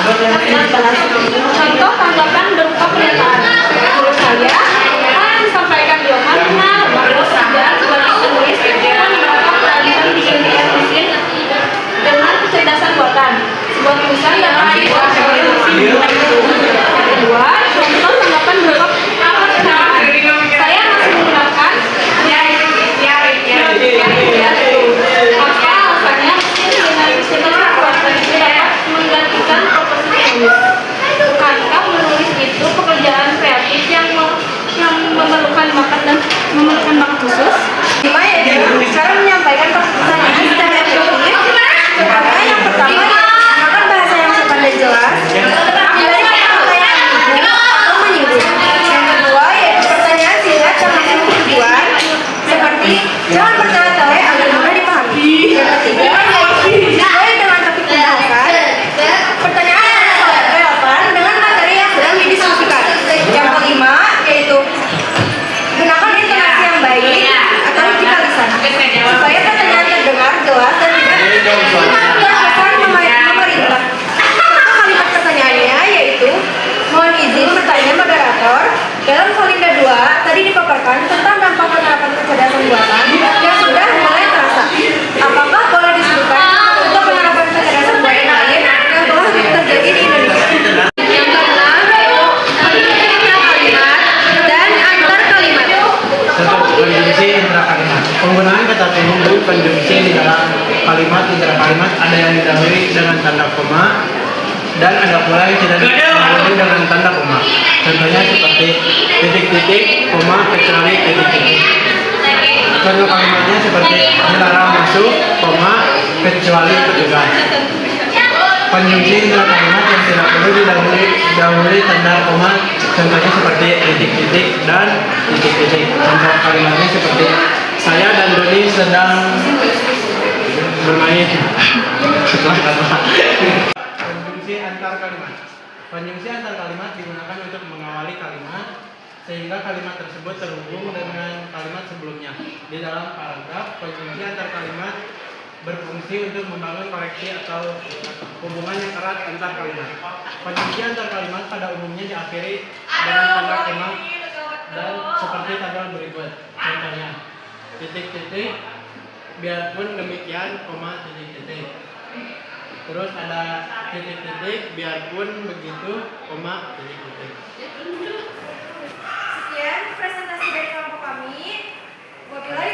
Contoh tanggapan berupa pernyataan. Menurut saya, hal yang disampaikan Yohana Markus dan sebagai penulis menerapkan peralihan mesin dengan kecerdasan buatan. Sebuah tulisan yang kedua, contoh tanggapan berupa pernyataan. Saya masih menggunakan apa alasannya mesin dengan kecerdasan buatan itu dapat menggantikan profesi penulis. Bukankah menulis itu pekerjaan kreatif yang memerlukan bakat dan memerlukan bakat khusus? Gimana ya? Cara menyampaikan pertanyaan secara efektif. Contohnya yang pertama, menggunakan bahasa yang sopan dan jelas. Hindari pertanyaan atau menyinggung. Yang kedua, yaitu pertanyaan singkat yang langsung tujuan, seperti jangan bertele-tele agar mudah dipahami. Yang ketiga, sesuai dengan topik pembahasan. Pertanyaan yang sangat relevan dengan materi yang sedang didiskusikan. Yang kelima, yaitu gunakan intonasi yang baik atau jika lisan supaya pertanyaan terdengar jelas dan tidak terkesan memerintah. Contoh kalimat pertanyaannya yaitu mohon izin bertanya moderator, dalam Salinda 2 tadi dipaparkan tentang dampak penerapan kecerdasan buatan yang sudah mulai terasa. Apakah boleh disebutkan untuk penerapan kecerdasan buatan lain yang telah terjadi di Indonesia? Yang keenam yaitu pentingnya kalimat dan antar kalimat. Konjungsi intra-kalimat. Penggunaan kata penghubung konjungsi di dalam kalimat intra-kalimat ada yang didahului dengan tanda koma dan ada pula yang tidak didahului dengan tanda koma. Contohnya seperti titik-titik, koma, kecuali titik-titik. Contoh kalimatnya seperti dilarang masuk, koma, kecuali petugas. Konjungsi intra-kalimat yang tidak perlu didahului tanda koma, contohnya seperti titik-titik dan titik-titik. Contoh kalimatnya seperti saya dan Doni sedang bermain. Konjungsi antar kalimat. Konjungsi antar kalimat digunakan untuk mengawali kalimat sehingga kalimat tersebut terhubung dengan kalimat sebelumnya. Di dalam paragraf, konjungsi antar kalimat berfungsi untuk membangun koneksi atau hubungan yang erat antar kalimat. Konjungsi antar kalimat pada umumnya diakhiri dengan tanda koma dan seperti tabel berikut. Contohnya, titik-titik, biarpun demikian, koma, titik-titik. Terus ada titik-titik, biarpun begitu, koma, titik-titik. Sekian presentasi dari kelompok kami. Wabillahi